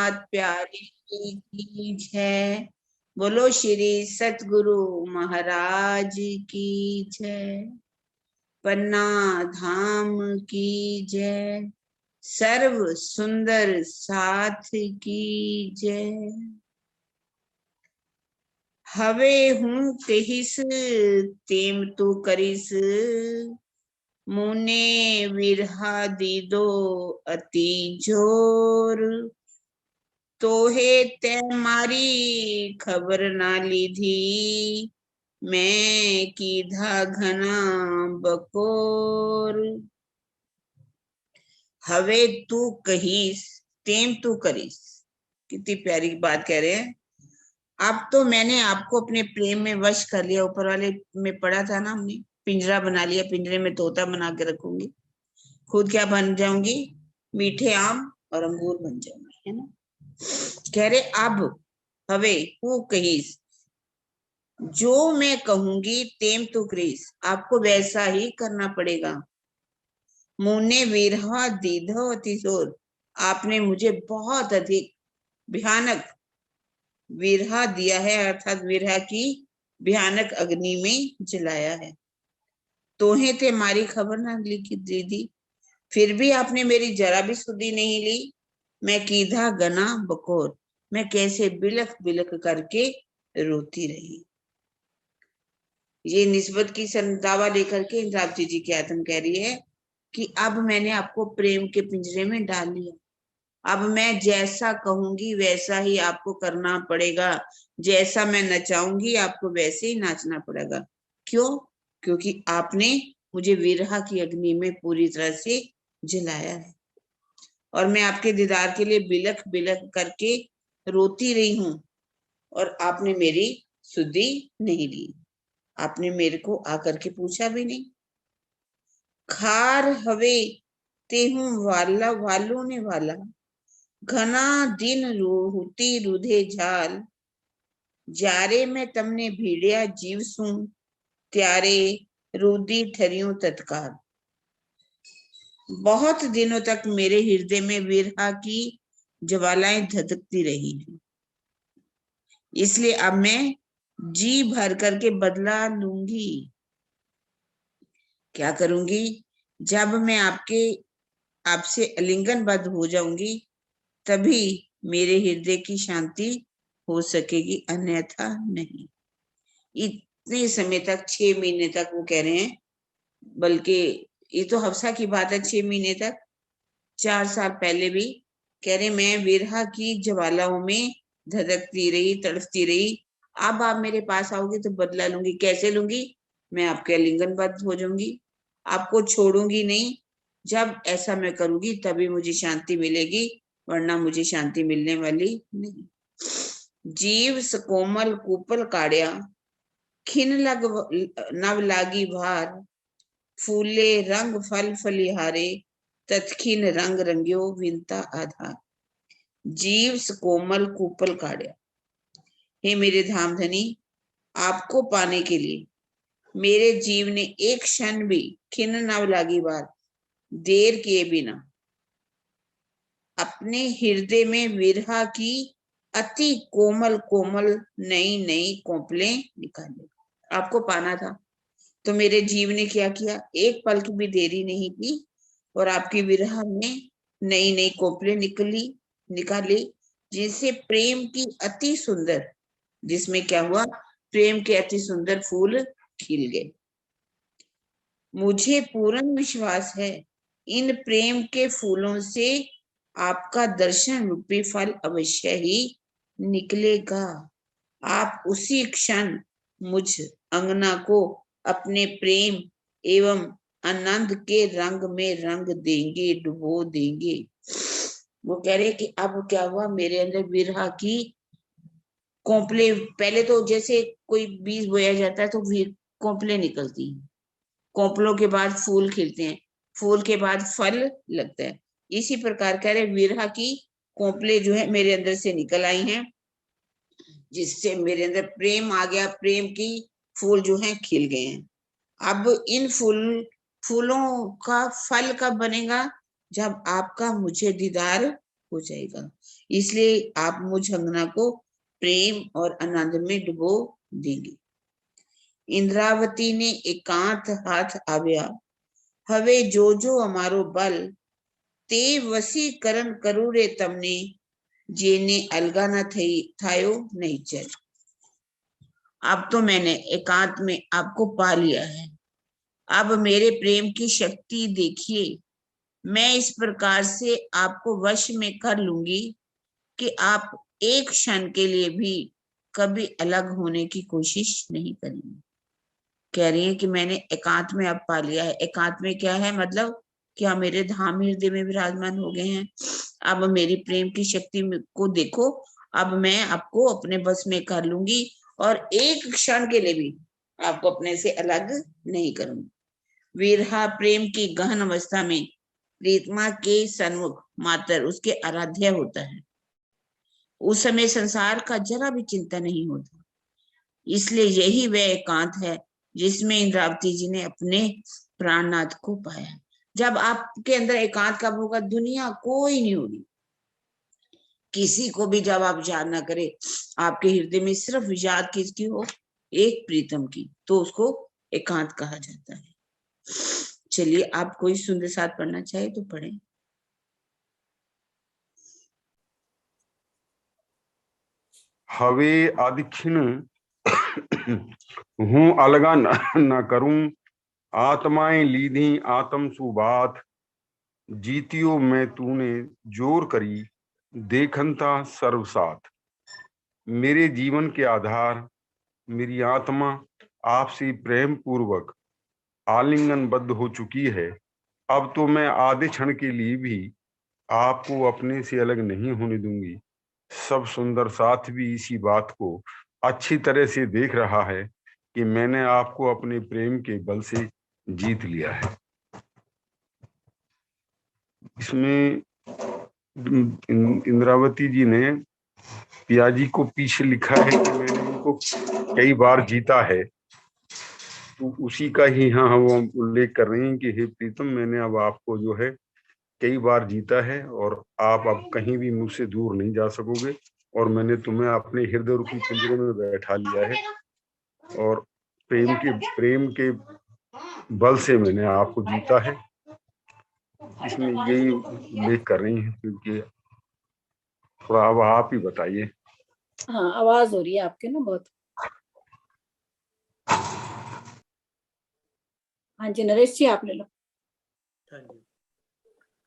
नाथ प्यारे की जय। बोलो श्री सतगुरु महाराज की जय। पन्ना धाम की जय। सर्व सुंदर साथ की जय। हवे हूँ कहिस तेम तू करिस, मुने विरहा दीदो अति जोर। तोहे ते मारी खबर ना लीधी, मैं कीधा घना बकोर। हवे तू कहीस तेम तू करीस, कितनी प्यारी बात कह रहे हैं। अब तो मैंने आपको अपने प्रेम में वश कर लिया। ऊपर वाले में पढ़ा था ना हमने, पिंजरा बना लिया, पिंजरे में तोता बना के रखूंगी, खुद क्या बन जाऊंगी, मीठे आम और अंगूर बन जाऊंगी, है ना। कह रहे अब हवे तू कहीस, जो मैं कहूंगी तेम तू करीस, आपको वैसा ही करना पड़ेगा। मुने विरहा दीधो अतिशोर, आपने मुझे बहुत अधिक भयानक विरहा दिया है, अर्थात विरहा की भयानक अग्नि में जलाया है। तोहे ते मारी खबर ना लिखी दीदी, फिर भी आपने मेरी जरा भी सुधी नहीं ली। मैं कीधा गना बकोर, मैं कैसे बिलख बिलख करके रोती रही। ये निस्बत की दावा लेकर के इंद्रावती जी की आत्म कह रही है कि अब मैंने आपको प्रेम के पिंजरे में डाल लिया। अब मैं जैसा कहूंगी वैसा ही आपको करना पड़ेगा, जैसा मैं नचाऊंगी आपको वैसे ही नाचना पड़ेगा। क्यों? क्योंकि आपने मुझे विरहा की अग्नि में पूरी तरह से जलाया है और मैं आपके दीदार के लिए बिलख बिलख करके रोती रही हूं और आपने मेरी सुधि नहीं ली। आपने मेरे को आकर के पूछा भी नहीं। खार हवे तेहू वाला वालों ने वाला, घना दिन रूहती रुधे झाल। जारे में तमने भीड़िया जीव सू, त्यारे रूदी ठरियों तत्काल। बहुत दिनों तक मेरे हृदय में विरहा की ज्वालाएं धधकती रही हैं, इसलिए अब मैं जी भर करके बदला लूंगी। क्या करूंगी? जब मैं आपसे आलिंगनबद्ध हो जाऊंगी तभी मेरे हृदय की शांति हो सकेगी, अन्यथा नहीं। इतने समय तक, 6 महीने तक वो कह रहे हैं, बल्कि ये तो हफ्सा की बात है, 6 महीने तक, 4 साल पहले भी कह रहे मैं विरहा की ज्वालाओं में धधकती रही, तड़फती रही। अब आप मेरे पास आओगी तो बदला लूंगी। कैसे लूंगी? मैं आपके आलिंगनबद्ध हो जाऊंगी, आपको छोड़ूंगी नहीं। जब ऐसा मैं करूंगी तभी मुझे शांति मिलेगी, वरना मुझे शांति मिलने वाली नहीं। जीव सकोमल कूपल काड़िया, खिन लग नव लागी भार। फूले रंग फल फलिहारे, तत्खिन रंग रंग्यो विनता आधार। जीव सकोमल कूपल काड़िया, हे मेरे धामधनी, आपको पाने के लिए मेरे जीव ने एक क्षण भी खिन नव लागी बार, देर किए बिना अपने हृदय में विरहा की अति कोमल कोमल नई नई कोपलें निकाले। आपको पाना था तो मेरे जीव ने क्या किया? एक पल की भी देरी नहीं की और आपकी विरह में नई नई कोपलें निकाली, जिनसे प्रेम की अति सुंदर, जिसमें क्या हुआ? प्रेम के अति सुंदर फूल खिल गए। मुझे पूर्ण विश्वास है इन प्रेम के फूलों से आपका दर्शन रूपी फल अवश्य ही निकलेगा। आप उसी क्षण मुझ अंगना को अपने प्रेम एवं आनंद के रंग में रंग देंगे, डुबो देंगे। वो कह रहे कि अब क्या हुआ? मेरे अंदर विरहा की कोंपले, पहले तो जैसे कोई बीज बोया जाता है तो कोंपले निकलती हैं, कोंपलों के बाद फूल खिलते हैं, फूल के बाद फल लगता है। इसी प्रकार कह रहे विरहा की कोंपले जो है मेरे अंदर से निकल आई हैं, जिससे मेरे अंदर प्रेम आ गया, प्रेम की फूल जो हैं खिल गए हैं। अब इन फूलों का फल कब बनेगा? जब आपका मुझे दीदार हो जाएगा। इसलिए आप मुझ अंगना को प्रेम और आनंद में डुबो देंगे। इंद्रावती ने एकांत हाथ આવ્યા, હવે જોજો અમારો બલ, તે વસીકરણ કરું રે તમને, જેને अलगा न थायो नहीं चल। अब तो मैंने एकांत में आपको पा लिया है, अब मेरे प्रेम की शक्ति देखिए। मैं इस प्रकार से आपको वश में कर लूंगी कि आप एक क्षण के लिए भी कभी अलग होने की कोशिश नहीं करेंगे। कह रही है कि मैंने एकांत में अब पा लिया है। एकांत में क्या है, मतलब क्या मेरे धाम हृदय में विराजमान हो गए हैं। अब मेरी प्रेम की शक्ति को देखो, अब मैं आपको अपने बस में कर लूंगी और एक क्षण के लिए भी आपको अपने से अलग नहीं करूंगी। विरहा प्रेम की गहन अवस्था में प्रीतमा के सन्मुख मात्र उसके आराध्य होता है। उस समय संसार का जरा भी चिंता नहीं होता। इसलिए यही वह एकांत है जिसमें इंद्रावती जी ने अपने प्राणनाथ को पाया। जब आपके अंदर एकांत कब होगा, दुनिया कोई नहीं होगी, किसी को भी जब आप याद ना करे, आपके हृदय में सिर्फ याद किसकी हो, एक प्रीतम की, तो उसको एकांत कहा जाता है। चलिए, आप कोई सुंदर साथ पढ़ना चाहे तो पढ़े। हवे आदिक्षिण हूँ अलगा न करूं, आत्माएं लीधी आत्म सुबात, जीतियो मैं तूने जोर करी, देखनता सर्वसाथ। मेरे जीवन के आधार मेरी आत्मा आपसे प्रेम पूर्वक आलिंगनबद्ध हो चुकी है। अब तो मैं आधे क्षण के लिए भी आपको अपने से अलग नहीं होने दूंगी। सब सुंदर साथ भी इसी बात को अच्छी तरह से देख रहा है कि मैंने आपको अपने प्रेम के बल से जीत लिया है। इसमें इंद्रावती जी ने पियाजी को पीछे लिखा है कि मैंने इनको कई बार जीता है, तो उसी का ही यहाँ वो उल्लेख कर रहे हैं कि हे प्रीतम, मैंने अब आपको जो है कई बार जीता है और आप अब कहीं भी मुझसे दूर नहीं जा सकोगे, और मैंने तुम्हें अपने हृदय रूपी पिंजरे में बैठा लिया है और प्रेम के बल से मैंने आपको जीता है। इसमें यही उल्लेख कर रही है, क्योंकि थोड़ा अब आप ही बताइए। हाँ, आवाज हो रही है आपके ना बहुत। हाँ जी, नरेश जी आप ले लो। हाँ जी,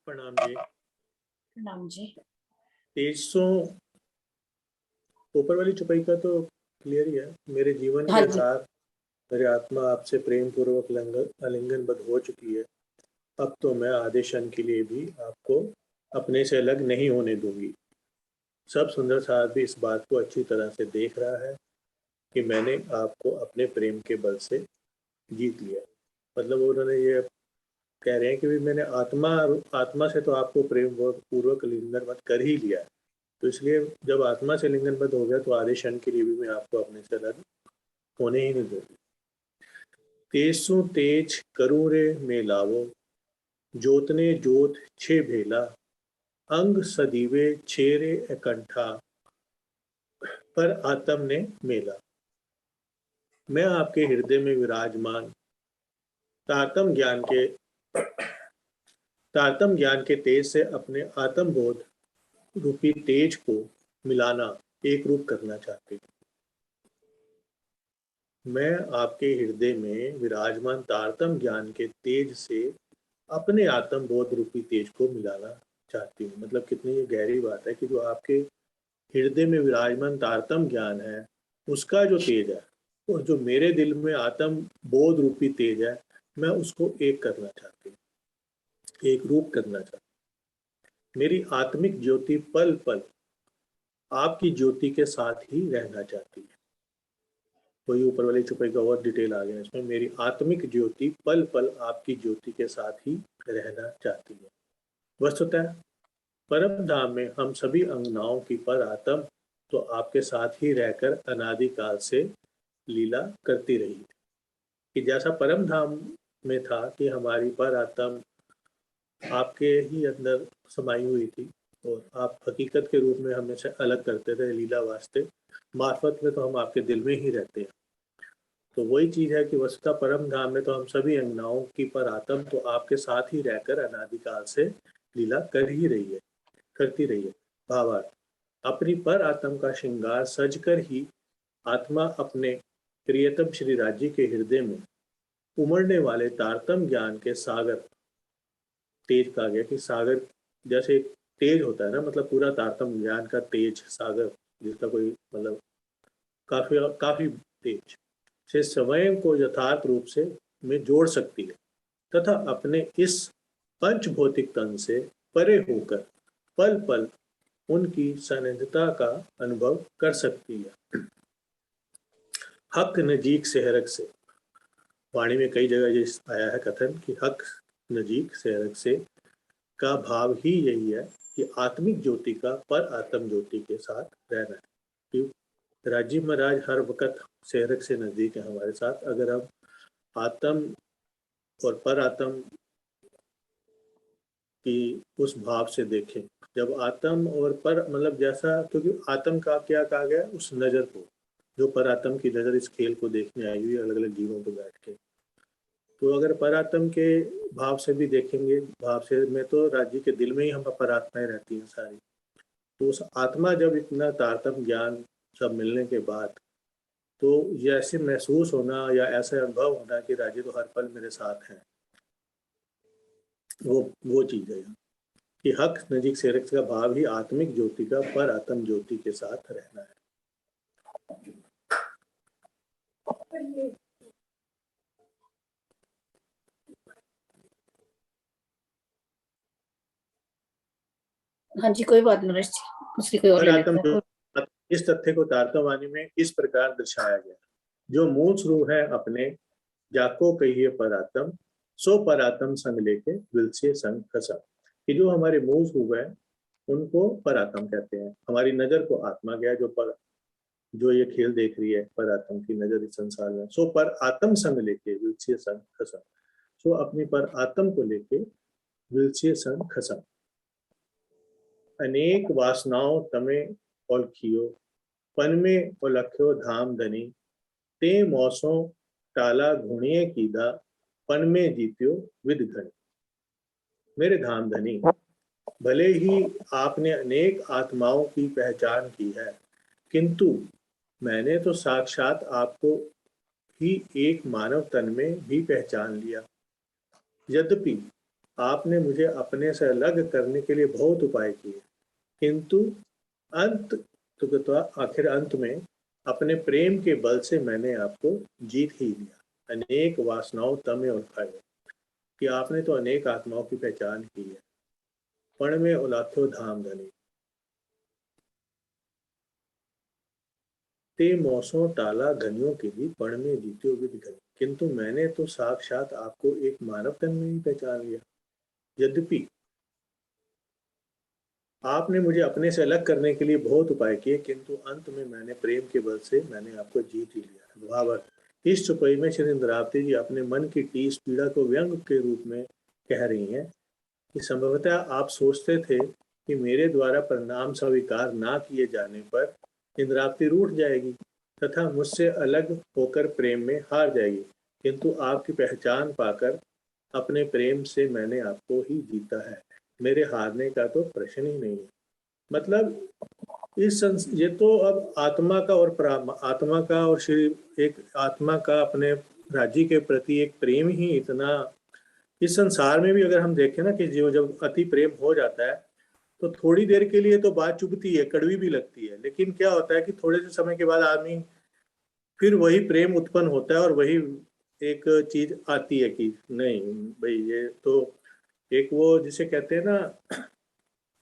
प्रणाम जी। प्रणाम जी। 2300 ऊपर वाली चौपाई का तो क्लियर ही है। मेरे जीवन के हाँ जी। आधार मेरी आत्मा आपसे प्रेम पूर्वक आलिंगनबद्ध हो चुकी है। अब तो मैं आधे क्षण के लिए भी आपको अपने से अलग नहीं होने दूंगी। सब सुंदर साथ भी इस बात को अच्छी तरह से देख रहा है कि मैंने आपको अपने प्रेम के बल से जीत लिया। मतलब उन्होंने ये कह रहे हैं कि भी मैंने आत्मा से तो आपको प्रेम पूर्वक आलिंगनबद्ध कर ही लिया है, तो इसलिए जब आत्मा से आलिंगनबद्ध हो गया तो आधे क्षण के लिए भी मैं आपको अपने से अलग होने ही नहीं दूंगी। तेसु तेज करूं रे में लावो, जोतने जोत छे भेला, अंग सदीवे छेरे एकंठा, पर आत्म ने मेला। मैं आपके हृदय में विराजमान तारतम ज्ञान के तेज से अपने आत्म बोध रूपी तेज को मिलाना, एक रूप करना चाहती हूँ। मैं आपके हृदय में विराजमान तारतम ज्ञान के तेज से अपने आत्म बोध रूपी तेज को मिलाना चाहती हूँ। मतलब कितनी ये गहरी बात है कि जो आपके हृदय में विराजमान तारतम ज्ञान है, उसका जो तेज है, और जो मेरे दिल में आत्म बोध रूपी तेज है, मैं उसको एक करना चाहती हूँ, एक रूप करना चाहती हूँ। मेरी आत्मिक ज्योति पल पल आपकी ज्योति के साथ ही रहना चाहती है। वही ऊपर वाली चौपाई का और डिटेल आ गया इसमें। मेरी आत्मिक ज्योति पल पल आपकी ज्योति के साथ ही रहना चाहती है। वस्तुतः परम धाम में हम सभी अंगनाओं की पर आत्म तो आपके साथ ही रहकर अनादिकाल से लीला करती रही थी। कि जैसा परम धाम में था कि हमारी पर आत्म आपके ही अंदर समाई हुई थी, और आप हकीकत के रूप में हमें से अलग करते थे लीला वास्ते, मार्फत में तो हम आपके दिल में ही रहते हैं। तो वही चीज़ है कि वस्तुतः परम धाम में तो हम सभी अंगनाओं की पर आत्म तो आपके साथ ही रहकर अनादिकाल से लीला कर ही रही है, करती रही है। भावार्थ, अपनी पर आत्म का श्रृंगार सजकर ही आत्मा अपने प्रियतम श्री राज्य के हृदय में उमड़ने वाले तारतम ज्ञान के सागर, तेज कहा गया कि सागर जैसे तेज होता है ना, मतलब पूरा तारतम ज्ञान का तेज सागर, जिसका कोई मतलब काफी काफी तेज से स्वयं को यथार्थ रूप से में जोड़ सकती है तथा अपने इस पंच भौतिक तन से परे होकर पल पल उनकी सानिध्यता का अनुभव कर सकती है। हक नजीक सेहरक से, वाणी में कई जगह ये आया है कथन कि हक नजीक सेहरक से का भाव ही यही है कि आत्मिक ज्योति का पर आत्म ज्योति के साथ रहना है। क्यों? राजीव महाराज हर वक्त सेहरक से नजदीक है हमारे साथ। अगर हम आत्म और पर आत्म की उस भाव से देखें, जब आत्म और पर मतलब जैसा, क्योंकि आत्म का क्या कहा गया, उस नजर को, जो पर आत्म की नजर इस खेल को देखने आई हुई अलग अलग जीवों पर बैठ के, तो अगर परात्म के भाव से भी देखेंगे, भाव से में तो राज्य के दिल में ही हम परात्माएं रहती हैं सारी। तो उस आत्मा जब इतना तारतम ज्ञान सब मिलने के बाद तो ये ऐसे महसूस होना या ऐसा अनुभव होना कि राज्य तो हर पल मेरे साथ है, वो चीज है कि हक नजीक सेरक का भाव ही आत्मिक ज्योति का पर आत्म ज्योति के साथ रहना है। हाँ जी, कोई बात नहीं नरेश जी, दूसरी कोई और ले लेते हैं। इस तथ्य को तारतमवाणी में इस प्रकार दर्शाया गया, जो मूल स्वरूप है अपने जाको कहिए परात्म, सो परात्म संग लेके विलसे संग खसा, कि जो हमारे मूल स्वरूप है उनको परात्म कहते हैं। हमारी नजर को आत्मा गया जो ये खेल देख रही है, पर आत्म की नजर इस संसार में, सो पर आत्म संग लेके विलसे संग खसा, सो अपनी पर आत्म को लेके विलसे संग खसा। अनेक वासनाओं तमे ओलखियो, पन में ओलख्यो धाम धनी, ते मौसों टाला घुणिये कीदा, पन में जीत्यो विद घनी। मेरे धाम धनी, भले ही आपने अनेक आत्माओं की पहचान की है, किंतु मैंने तो साक्षात आपको ही एक मानव तन में भी पहचान लिया। यद्यपि आपने मुझे अपने से अलग करने के लिए बहुत उपाय किए, किंतु आखिर अंत में अपने प्रेम के बल से मैंने आपको जीत ही लिया। अनेक वासनाओं तमे उठाए, कि आपने तो अनेक आत्माओं की पहचान की है। पण में उलाथ्यो धाम धनी, ते मौसों टाला घनियों के भी पण में जीत्यो विद घनी, किंतु मैंने तो साक्षात आपको एक मानव तन में ही पहचान लिया। यद्यपि आपने मुझे अपने से अलग करने के लिए बहुत उपाय किए, किंतु अंत में मैंने प्रेम के बल से मैंने आपको जीत ही लिया। भावार्थ, इस चुपई में श्री इंद्रावती जी अपने मन की टीस पीड़ा को व्यंग के रूप में कह रही हैं कि संभवतः आप सोचते थे कि मेरे द्वारा परिणाम स्वीकार ना किए जाने पर इंद्रावती रूठ जाएगी तथा मुझसे अलग होकर प्रेम में हार जाएगी, किंतु आपकी पहचान पाकर अपने प्रेम से मैंने आपको ही जीता है। मेरे हारने का तो प्रश्न ही नहीं है। मतलब ये तो अब आत्मा का और श्री एक आत्मा का अपने राज्य के प्रति एक प्रेम ही इतना, इस संसार में भी अगर हम देखें ना कि जो जब अति प्रेम हो जाता है तो थोड़ी देर के लिए तो बात चुभती है, कड़वी भी लगती है, लेकिन क्या होता है कि थोड़े से समय के बाद आदमी फिर वही प्रेम उत्पन्न होता है और वही एक चीज आती है कि नहीं भाई ये तो एक वो जिसे कहते हैं ना,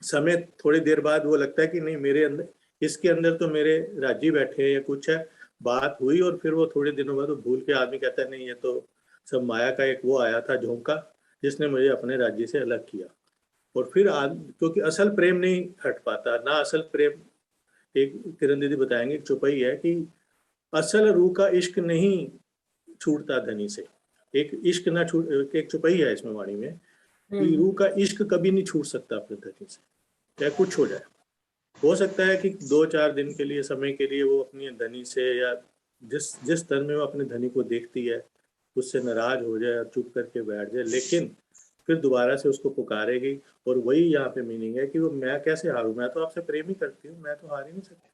समय थोड़ी देर बाद वो लगता है कि नहीं मेरे अंदर, इसके अंदर तो मेरे राज्य बैठे हैं या कुछ है, बात हुई और फिर वो थोड़े दिनों बाद वो भूल के आदमी कहता है नहीं ये तो सब माया का एक वो आया था झोंका जिसने मुझे अपने राज्य से अलग किया। और फिर क्योंकि असल प्रेम नहीं हट पाता ना, असल प्रेम, एक किरण दीदी बताएंगे चुपई है कि असल रूह का इश्क नहीं छूटता धनी से, एक इश्क ना छूट, एक चुपई है इसमें वाणी में कि रूह का इश्क कभी नहीं छूट सकता अपने धनी से। या कुछ हो जाए। हो सकता है कि 2-4 दिन के लिए, समय के लिए वो अपनी धनी से या जिस तन में वो अपने धनी को देखती है उससे नाराज हो जाए और चुप करके बैठ जाए, लेकिन फिर दोबारा से उसको पुकारेगी। और वही यहाँ पे मीनिंग है कि वो मैं कैसे हारूं, मैं तो आपसे प्रेम ही करती हूँ, मैं तो हार ही नहीं सकती।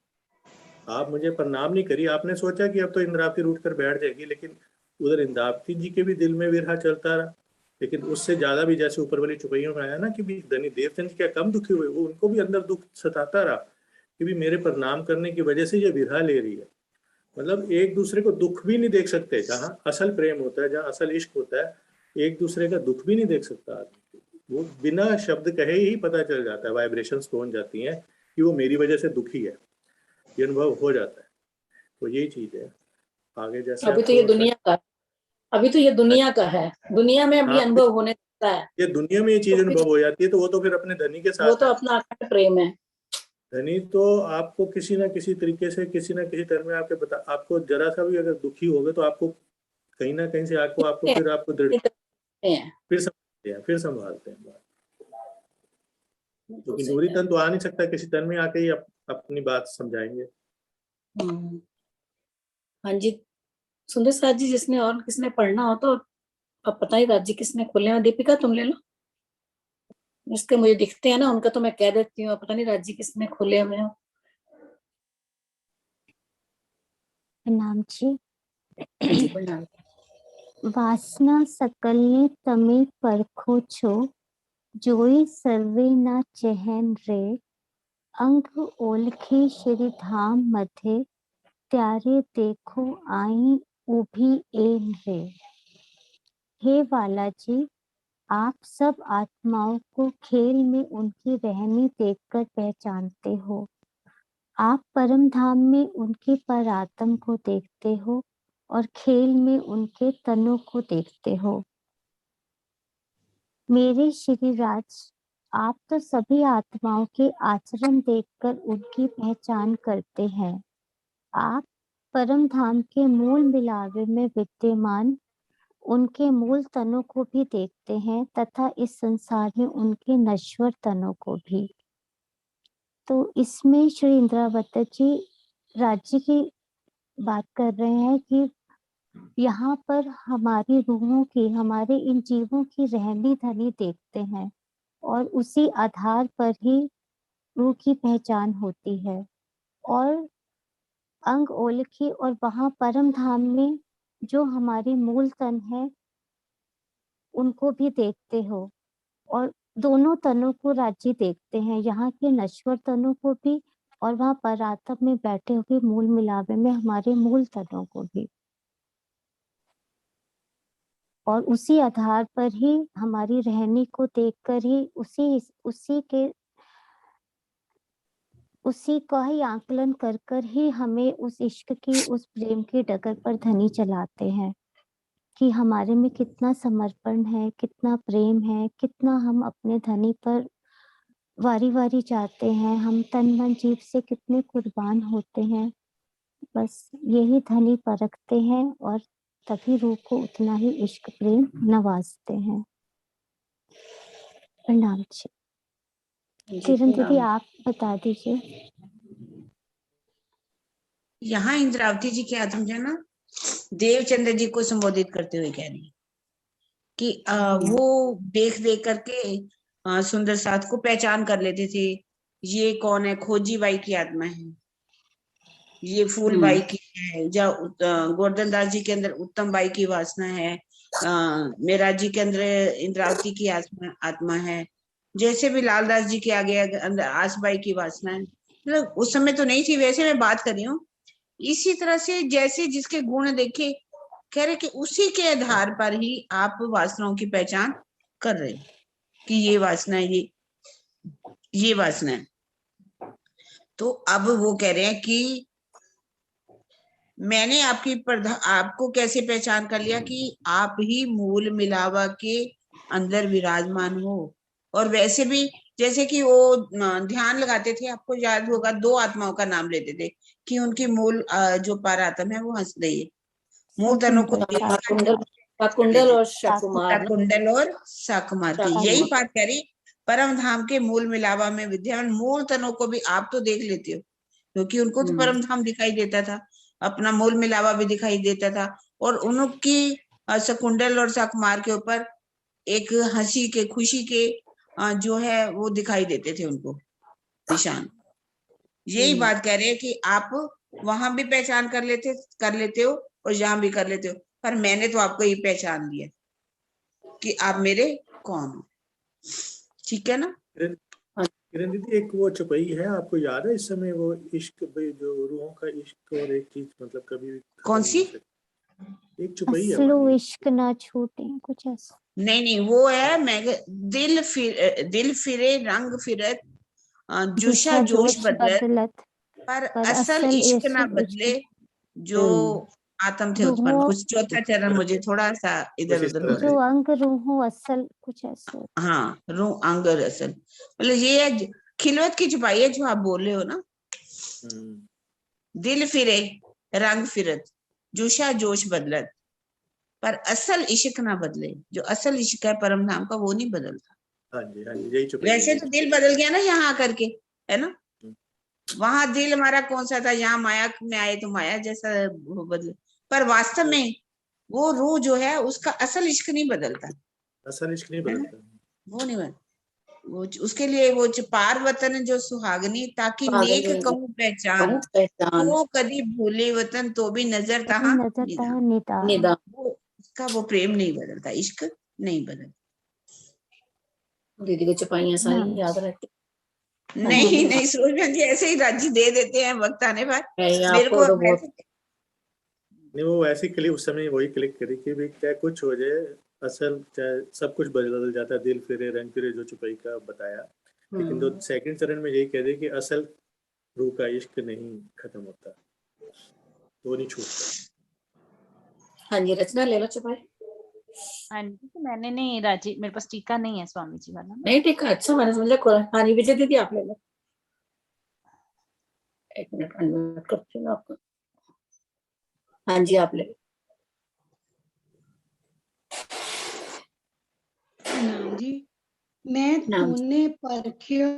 आप मुझे प्रणाम नहीं करी, आपने सोचा कि अब तो इंद्रावती रूठ कर बैठ जाएगी, लेकिन उधर इंद्रावती जी के भी दिल में विरह चलता रहा। लेकिन उससे ज्यादा भी, जैसे ऊपर वाली चुपैयों में आया ना कि भी धनी देवचंद जी क्या कम दुखी हुए, वो उनको भी अंदर दुख सताता रहा कि भी मेरे प्रणाम करने की वजह से ये विरह ले रही है। मतलब एक दूसरे को दुख भी नहीं देख सकते। जहाँ असल प्रेम होता है, जहाँ असल इश्क होता है, एक दूसरे का दुख भी नहीं देख सकता आदमी। वो बिना शब्द कहे ही पता चल जाता है, वाइब्रेशंस पहुंच जाती हैं कि वो मेरी वजह से दुखी है, ये अनुभव हो जाता है। तो यही चीज है। आगे जैसे अभी तो ये दुनिया का, अभी तो ये दुनिया का है, दुनिया में अभी हाँ, अनुभव होने लगता है। ये दुनिया में ये चीज तो अनुभव हो जाती है, तो वो तो फिर अपने धनी के वो साथ तो है। अपना अखंड प्रेम है। धनी तो आपको किसी ना किसी तरीके से, किसी ना किसी तरह में आपको जरा सा भी अगर दुखी हो गए तो आपको कहीं ना कहीं से आपको फिर आपको दृढ़ फिर संभालते हैं बात। क्योंकि नूरी तन तो आ नहीं सकता, किसी तन में आके ही अपनी बात समझाएंगे। हाँ जी सुंदर साथ जी, जिसने और किसने पढ़ना हो तो अब पता ही राज्य किसने खोले हैं। दीपिका तुम ले लो, जिसके मुझे दिखते हैं ना उनका तो मैं कह देती हूँ, पता नहीं राज्य किसने खोले हुए हो। प्रणाम जी। जी प्रणाम। वासना सकलने तमे परखो छो, जोई सर्वे ना चहन रे, अंग ओलखे श्री धाम मध्य, त्यारे देखो आई उभी एन रे। हे वाला जी, आप सब आत्माओं को खेल में उनकी रहनी देखकर पहचानते हो। आप परम धाम में उनके परात्म को देखते हो और खेल में उनके तनों को देखते हो। मेरे श्री राज, आप तो सभी आत्माओं के आचरण देखकर उनकी पहचान करते हैं। आप परम धाम के मूल मिलावे में विद्यमान उनके मूल तनों को भी देखते हैं तथा इस संसार में उनके नश्वर तनों को भी। तो इसमें श्री इंद्रावती जी राज्य की बात कर रहे हैं कि यहाँ पर हमारी रूहों की, हमारे इन जीवों की रहनी धनी देखते हैं और उसी आधार पर ही रूह की पहचान होती है। और अंग ओलखी और वहां परम धाम में जो हमारे मूल तन है उनको भी देखते हो और दोनों तनों को राज्य देखते हैं, यहाँ के नश्वर तनों को भी और वहाँ परात्म में बैठे हुए मूल मिलावे में हमारे मूल तनों को भी। और उसी आधार पर ही हमारी रहनी को देखकर ही उसी का ही आकलन कर कर ही हमें उस इश्क की, उस प्रेम की डगर पर धनी चलाते हैं कि हमारे में कितना समर्पण है, कितना प्रेम है, कितना हम अपने धनी पर वारी वारी जाते हैं, हम तन मन जीव से कितने कुर्बान होते हैं। बस यही धनी परखते हैं और तभी रूह को उतना ही इश्क प्रेम नवाजते हैं। प्रणाम जी। किरण दीदी आप बता दीजिए। यहाँ इंद्रावती जी क्या समझा ना, देवचंद्र जी को संबोधित करते हुए कह रही है कि वो देख देख करके सुंदर साथ को पहचान कर लेते थे। ये कौन है? खोजी बाई की आत्मा है, ये फूल बाई की है, या गोवर्धन दास जी के अंदर उत्तम बाई की वासना है, मेरा जी के अंदर इंद्रावती की आत्मा है, जैसे भी लालदास जी के आगे अंदर आसबाई की वासना है। मतलब उस समय तो नहीं थी, वैसे मैं बात कर रही हूँ। इसी तरह से जैसे जिसके गुण देखे, कह रहे कि उसी के आधार पर ही आप वासनाओं की पहचान कर रहे कि ये वासना है, ये वासना है। तो अब वो कह रहे हैं कि मैंने आपको कैसे पहचान कर लिया कि आप ही मूल मिलावा के अंदर विराजमान हो। और वैसे भी जैसे कि वो ध्यान लगाते थे, आपको याद होगा 2 आत्माओं का नाम लेते थे कि उनकी मूल जो पारात्म है वो हंस रही है, मूल तनों को कुंडल और शाकुमार कुंडल और शाकुमार की यही बात कह रही परम धाम के मूल मिलावा में विद्यमान मूल तनों को भी आप तो देख लेते हो, क्योंकि उनको तो परम धाम दिखाई देता था, अपना मूल मिलावा भी दिखाई देता था, और उनकी शकुंडल और सकमार के ऊपर एक हंसी के, खुशी के जो है वो दिखाई देते थे उनको निशान। यही बात कह रहे हैं कि आप वहां भी पहचान कर लेते हो और यहाँ भी कर लेते हो, पर मैंने तो आपको ये पहचान लिया कि आप मेरे कौन हो। ठीक है ना? किरण दीदी, एक वो चौपाई है, आपको याद है इस समय वो इश्क, जो रूहों का इश्क और एक चीज मतलब कभी भी कौन सी? एक चौपाई है असलो वाली। इश्क ना छूटे, कुछ ऐसा। नहीं, वो है मैं दिल फिरे रंग फिरत, जुशा जोश बदलत, पर असल इश्क ना बदले, जो आत्म थे उत्पन्न। कुछ चौथा चरण मुझे थोड़ा सा इधर कुछ इस उधर तरह हो से। जो रहा है। अंग रूह असल, कुछ ऐसे। हाँ, रूह अंग और असल, मतलब ये है खिलवत की छुपाई है जो आप बोल रहे हो ना। दिल फिरे रंग फिरत, जुशा जोश बदलत, पर असल इश्क ना बदले। जो असल इश्क है परम धाम का, वो नहीं बदलता। हाँ जी, यही चौपाई है। वैसे तो दिल बदल गया ना यहाँ करके, है ना? वहां दिल हमारा कौन सा था, यहाँ माया में आए तो माया जैसा वो बदले, पर वास्तव में वो रूह जो है उसका असल इश्क नहीं बदलता। असल इश्क नहीं बदलता। वो नहीं बदलता। वो उसके लिए वो पार वतन जो सुहागनी, ताकि नेक कहूँ पहचान, वो कदी भूले वतन तो भी नजर तहां नजर तहां निदान। निदान। वो उसका वो प्रेम नहीं बदलता, इश्क नहीं बदलता। दीदी को चपाइयां सारी याद रहती। नहीं सूरज बहन जी ऐसे ही राजी दे देते हैं वक्त आने पर। मेरे आपको को तो बहुत नहीं, वो ऐसी क्लिक उस समय वही क्लिक करी कि भी चाहे कुछ हो जाए, असल चाहे सब कुछ बदल जाता है, दिल फिरे रंग फिरे जो चुपाई का बताया। लेकिन तो सेकंड चरण में यही कह दे कि असल रूह का इश्क नहीं खत्म होता, वो नहीं छूटता। हाँ जी, रचना ले लो चपाई। हाँ जी, तो मैंने नहीं राजी, मेरे पास टीका नहीं है स्वामी जी वाला। नहीं ठीक है, अच्छा मैंने समझा। हाँ जी, विजय दीदी आप ले लो। एक मिनट अनम्यूट करती हूँ आपको। हाँ जी, आप ले लो। नाम जी, मैं तूने परख्यो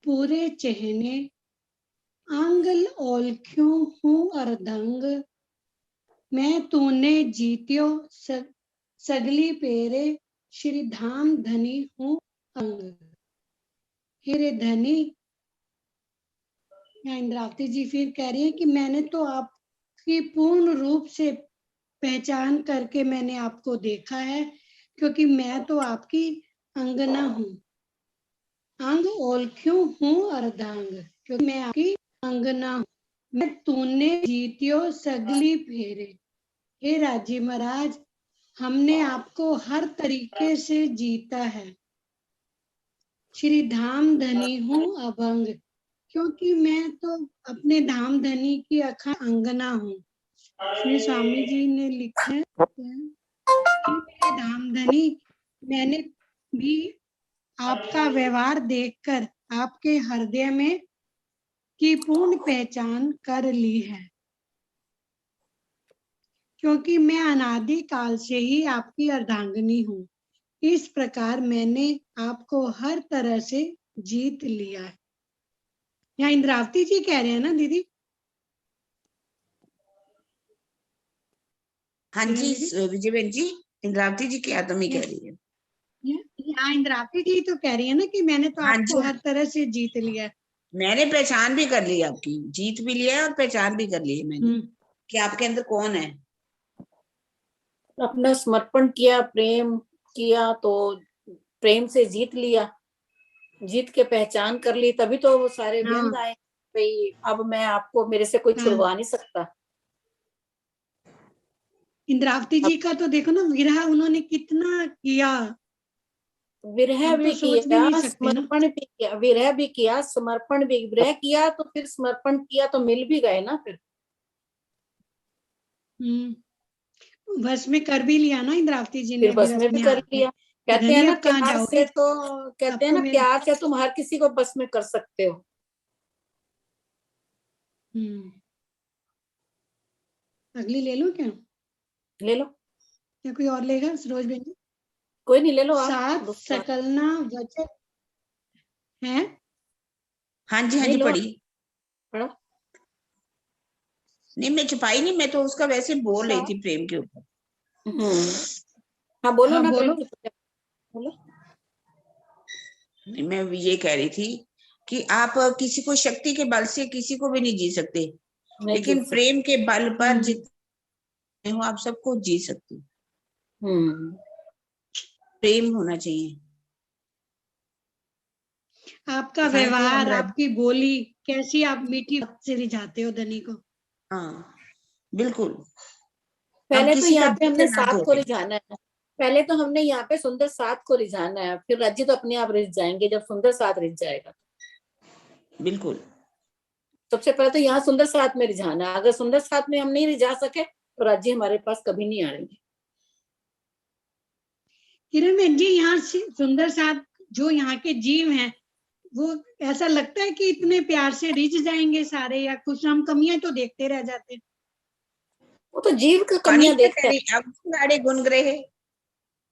पूरे चेहने, आंगल ओलख्यो हूँ अर्धंग, मैं तूने जीत्यो सगली पेरे, श्री धाम धनी हूँ अंग। हे धनी, या इंद्रावती जी फिर कह रही है कि मैंने तो आपकी पूर्ण रूप से पहचान करके मैंने आपको देखा है, क्योंकि मैं तो आपकी अंगना हूँ। अंग ओलख्यो हूँ अर्धांग, क्योंकि मैं आपकी अंगना हूँ। मैं तूने जीतियो सगली फेरे। हे राजी महाराज, हमने आपको हर तरीके से जीता है। श्री धाम धनी हूँ अभंग, क्योंकि मैं तो अपने धाम धनी की अखा अंगना हूँ। श्री स्वामी जी ने लिखा है कि मेरे धाम धनी, मैंने भी आपका व्यवहार देखकर आपके हृदय में की पूर्ण पहचान कर ली है, क्योंकि मैं अनादि काल से ही आपकी अर्धांगिनी हूँ। इस प्रकार मैंने आपको हर तरह से जीत लिया है। यहाँ इंद्रावती जी कह रहे हैं ना दीदी? हाँ जी विजय बहन जी, इंद्रावती जी क्या तुम ही कह रही है? यहाँ इंद्रावती जी तो कह रही है ना कि मैंने तो आपको हर तरह से जीत लिया है। मैंने पहचान भी कर ली आपकी, जीत भी लिया है और पहचान भी कर ली है मैंने कि आपके अंदर कौन है। अपना समर्पण किया, प्रेम किया, तो प्रेम से जीत लिया, जीत के पहचान कर ली, तभी तो वो सारे व्यंग आए भाई, अब मैं आपको, मेरे से कोई छुड़वा नहीं सकता। इंद्रावती जी का तो देखो ना, विरह उन्होंने कितना किया, विरह भी किया, समर्पण भी किया, विरह भी किया, समर्पण भी, विरह किया तो फिर समर्पण किया तो मिल भी गए ना फिर। बस में कर भी लिया ना इंद्रावती जी ने, बस में भी कर लिया। कहते हैं ना प्यार से, तो कहते हैं ना प्यार से तुम हर किसी को बस में कर सकते हो। अगली ले लो क्या? ले लो, क्या कोई और लेगा? सरोज बहन जी, कोई नहीं, ले लो आप। सात सकलना वचन है? हाँ जी, हाँ नहीं जी, लो, पढ़ी। पढ़ो। नहीं, मैं छुपाई नहीं, मैं तो उसका वैसे बोल रही थी प्रेम के ऊपर। हाँ बोलो हाँ, ना, बोलो। प्रेम की पूजा बोलो। नहीं, मैं ये कह रही थी कि आप किसी को शक्ति के बल से किसी को भी नहीं जी सकते, नहीं लेकिन जीत सकते। प्रेम के बल पर हम्म। जितने हो आप सबको जी सकते हो। प्रेम होना चाहिए। आपका हाँ, तो व्यवहार, हम आपकी बोली कैसी, आप मीठी बात से रिझाते हो धनी को। हाँ, बिल्कुल। हम पहले तो किसी का यहाँ पे दिल हमने ना सात को तोड़े। रिझाना है। पहले तो हमने यहाँ पे सुंदर साथ को रिझाना है, फिर राज्य तो अपने आप रिझ जाएंगे जब सुंदर साथ रिझ जाएगा। बिल्कुल। सबसे पहले तो यहाँ सुंदर साथ में रिझाना है। अगर सुंदर साथ में हम नहीं रिझा सके तो राज्य हमारे पास कभी नहीं आएंगे। किरण बहन जी, यहाँ सुंदर साथ जो यहाँ के जीव हैं, वो ऐसा लगता है कि इतने प्यार से रिझ जाएंगे सारे, या कुछ हम कमियां तो देखते रह जाते हैं? वो तो जीव की पानी कमियां में देखते हैं। तेरी अवगुण गाड़े गुण ग्रहे,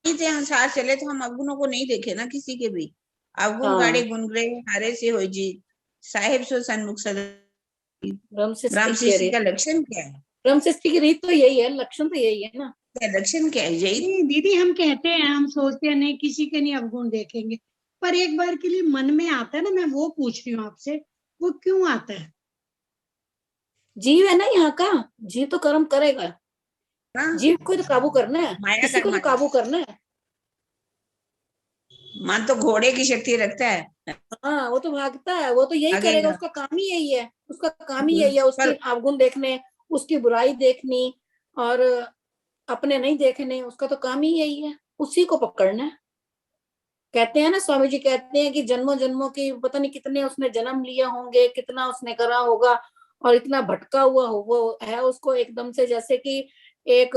से हम साथ चले तो हम अवगुणों को नहीं देखे ना किसी के भी। अवगुण गाड़े हाँ, गुण ग्रहे, हारे से हो जी साहिब सो सन्मुख सदा। ब्रह्म ब्रह्म सृष्टि के सृष्टि रीत, का लक्षण क्या है? ब्रह्म सृष्टि की रीत तो यही है, लक्षण तो यही है ना। क्या लक्षण क्या है? यही नहीं दीदी, हम कहते हैं, हम सोचते हैं नहीं किसी के नहीं अवगुण देखेंगे, पर एक बार के लिए मन में आता है ना, मैं वो पूछ रही हूँ आपसे, वो क्यों आता है? जीव है ना यहाँ का, जीव तो कर्म करेगा। ना, जीव को तो काबू करना है, माया किसी का को तो मन। काबू करना है। मन तो घोड़े की शक्ति रखता है, हाँ, वो तो भागता है, वो तो यही करेगा, भागेगा। उसका काम ही यही है। उसका काम ही यही है, उसकी पर अवगुण देखने, उसकी बुराई देखनी, और अपने नहीं देखने। उसका तो काम ही यही है, उसी को पकड़ना है। कहते हैं ना, स्वामी जी कहते हैं कि जन्मों जन्मों की पता नहीं कितने उसने जन्म लिए होंगे, कितना उसने करा होगा, और इतना भटका हुआ हो वो है उसको एकदम से। जैसे कि एक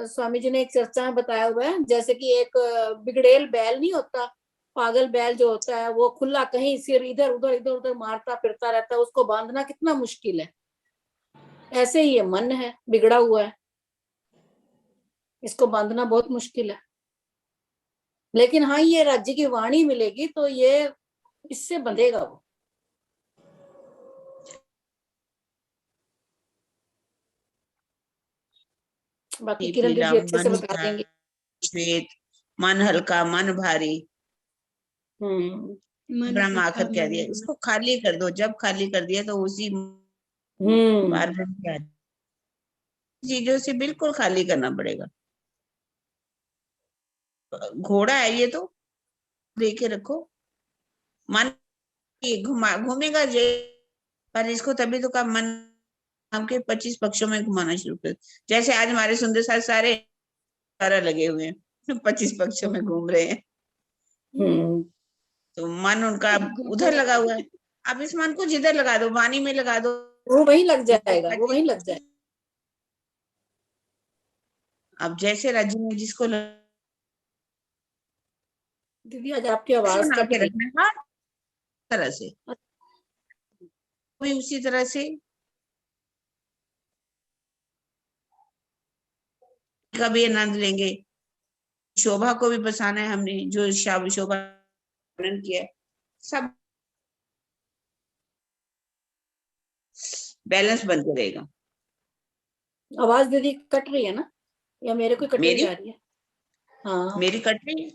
स्वामी जी ने एक चर्चा में बताया हुआ है, जैसे कि एक बिगड़ेल बैल नहीं होता, पागल बैल जो होता है, वो खुला कहीं सिर इधर उधर इधर उधर मारता फिरता रहता है, उसको बांधना कितना मुश्किल है। ऐसे ही ये मन है, बिगड़ा हुआ है, इसको बांधना बहुत मुश्किल है। लेकिन हाँ, ये राज्य की वाणी मिलेगी तो ये इससे बंधेगा वो। बाकी किरण पीला दीदी अच्छे से मन बता देंगे। श्वेत, मन हल्का मन भारी। मन ब्रह्म हल्का, आखिर कह मन दिया, भारी। इसको खाली कर दो। जब खाली कर दिया तो उसी बार ब्रह्म की चीजों से बिल्कुल खाली करना पड़ेगा। घोड़ा है ये तो, देखे रखो। मन घूमेगा जे, पर इसको तभी तो का मन आपके 25 पक्षों में घुमाना शुरू कर। जैसे आज हमारे सुंदर साथ सारे तारा लगे हुए हैं, 25 पक्षों में घूम रहे हैं, तो मन उनका उधर लगा हुआ है। अब इस मन को जिधर लगा दो, वाणी में लगा दो, वो वहीं लग जाएगा, वो वहीं लग जाएगा। अब जैसे राज्य में जिसको दीदी आज आपकी आवाज बना कट के रही रखना है, हर तरह से कोई उसी तरह से का भी आनंद लेंगे। शोभा को भी बसाना है हमने, जो शोभा वर्णन किया है, सब बैलेंस बन के रहेगा। आवाज दीदी कट रही है ना, या मेरे को कटी मेरी जा रही है? हाँ मेरी कट रही है?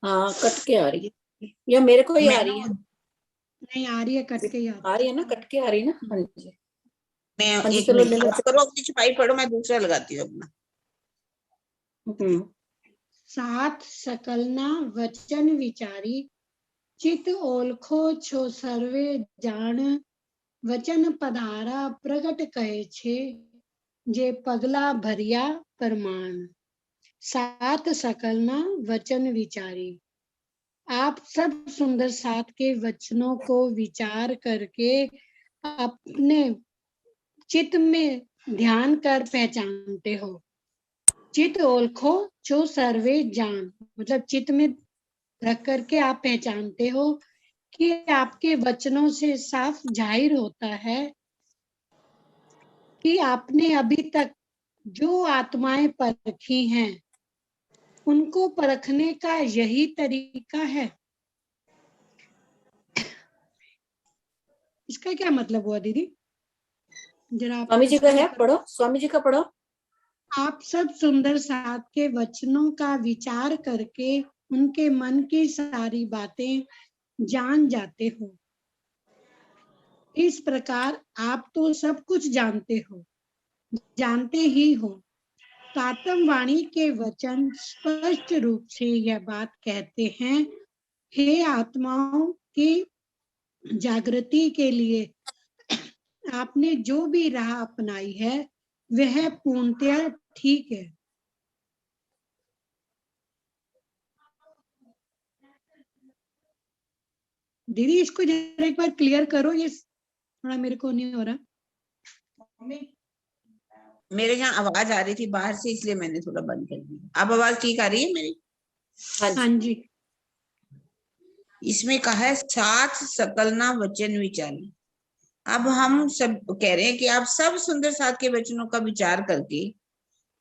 हाँ, कट के आ रही है, या मेरे को ही आ रही है? नहीं आ रही है, कट के आ रही है ना, कट के आ रही है ना। हाँ जी, मैं हाँ जी, एक चलो ले मिनट लो। आप करो, अपनी छुपाई पढ़ो, मैं दूसरा लगाती हूँ अपना। साथ सकलना वचन विचारी, चित ओलखो छो सर्वे जान, वचन पधारा प्रगट कहे छे, जे पगला भरिया परमान। सात सकलना वचन विचारी, आप सब सुंदर साथ के वचनों को विचार करके अपने चित्त में ध्यान कर पहचानते हो। चित्त ओलखो जो सर्वे जान, मतलब चित्त में रख करके आप पहचानते हो कि आपके वचनों से साफ जाहिर होता है कि आपने अभी तक जो आत्माएं परखी हैं उनको परखने का यही तरीका है। इसका क्या मतलब हुआ दीदी? जरा आप स्वामी जी का है, पढ़ो, स्वामी जी का पढ़ो। आप सब सुंदर साथ के वचनों का विचार करके उनके मन की सारी बातें जान जाते हो। इस प्रकार आप तो सब कुछ जानते हो, जानते ही हो। तातम वाणी के वचन स्पष्ट रूप से यह बात कहते हैं, हे आत्माओं की जागृति के लिए आपने जो भी राह अपनाई है वह पूर्णतया ठीक है। दीदी इसको जरा एक बार क्लियर करो, ये थोड़ा मेरे को नहीं हो रहा। मेरे यहाँ आवाज आ रही थी बाहर से, इसलिए मैंने थोड़ा बंद कर दिया। अब आवाज ठीक आ रही है मेरी? हाँ जी। इसमें कहा है साथ सकलना वचन विचारी। अब हम सब कह रहे हैं कि आप सब सुंदर साथ के वचनों का विचार करके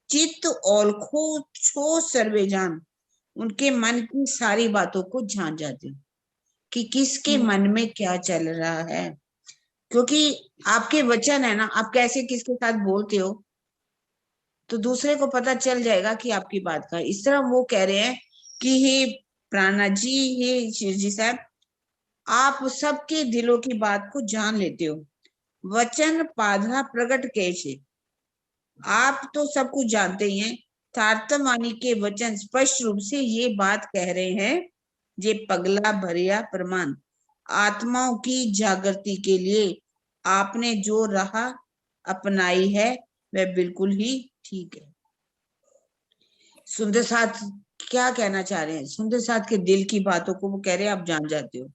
चित्त औलखो छो सर्वे जान, उनके मन की सारी बातों को जान जाते हो कि किसके मन में क्या चल रहा है। क्योंकि आपके वचन है ना, आप कैसे किसके साथ बोलते हो तो दूसरे को पता चल जाएगा कि आपकी बात का। इस तरह वो कह रहे हैं कि हे प्राणा जी, हे शिव जी साहब, आप सबके दिलों की बात को जान लेते हो। वचन पाधा प्रकट कैसे, आप तो सब कुछ जानते ही हैं। तारतमवाणी के वचन स्पष्ट रूप से ये बात कह रहे हैं, जे पगला भरिया प्रमाण, आत्माओं की जागृति के लिए आपने जो राह अपनाई है वह बिल्कुल ही ठीक है। सुंदर साथ क्या कहना चाह रहे हैं? सुंदर साथ के दिल की बातों को वो कह रहे हैं आप जान जाते हो।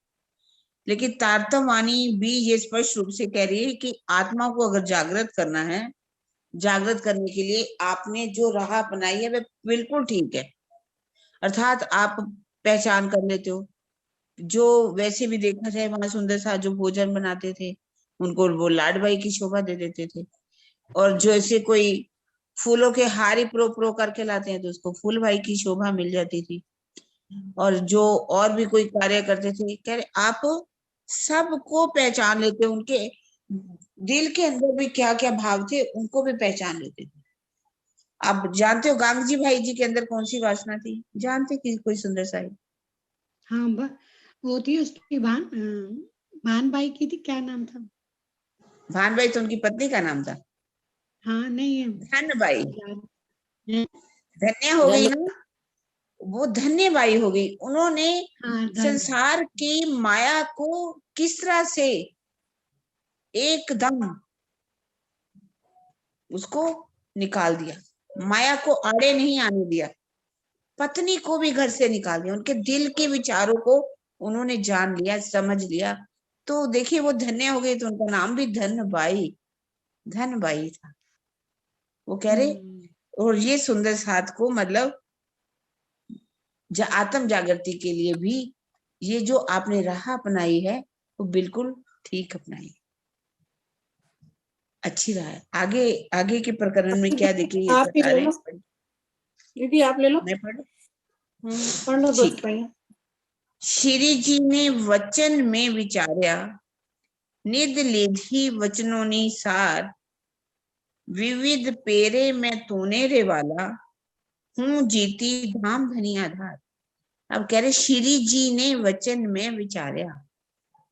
लेकिन तारतमवाणी भी ये स्पष्ट रूप से कह रही है कि आत्मा को अगर जागृत करना है, जागृत करने के लिए आपने जो राह अपनाई है वह बिल्कुल ठीक है। अर्थात आप पहचान कर लेते हो। जो वैसे भी देखा जाए वहां सुंदर साथ जो भोजन बनाते थे उनको वो लाडबाई की शोभा दे देते थे, और जो ऐसे कोई फूलों के हारी प्रो करके लाते हैं तो उसको फूल भाई की शोभा मिल जाती थी। और जो और भी कोई कार्य करते थे, कह रहे आप सबको पहचान लेते हो, उनके दिल के अंदर भी क्या क्या भाव थे उनको भी पहचान लेते थे। आप जानते हो गांगजी भाई जी के अंदर कौन सी वासना थी? जानते कि कोई सुंदर साई? हाँ, वो थी उसकी भान बाई की थी, क्या नाम था? भान बाई तो उनकी पत्नी का नाम था। हाँ नहीं है, धन बाई, याद- धन्य हो गई ना, वो धन्य बाई हो गई। उन्होंने हाँ, संसार की माया को किस तरह से एकदम उसको निकाल दिया, माया को आड़े नहीं आने दिया, पत्नी को भी घर से निकाल दिया, उनके दिल के विचारों को उन्होंने जान लिया, समझ लिया। तो देखिए वो धन्य हो गई, तो उनका नाम भी धन बाई था। वो कह रहे, और ये सुंदर साथ को मतलब आत्म जागृति के लिए भी ये जो आपने राह अपनाई है वो बिल्कुल ठीक अपनाई, अच्छी राह है। आगे आगे के प्रकरण में क्या देखिए, आप ही बता ले रहे लो हैं। दीदी, आप ले लो, मैं पढ़ पढ़ लो, ठीक। दोस्त पढ़। श्री जी ने वचन में विचार्या, निध लीधी वचनों सार, विविध पेरे में तूने रे वाला, हूँ जीती धाम धनी आधार। अब कह रहे श्री जी ने वचन में विचार्या,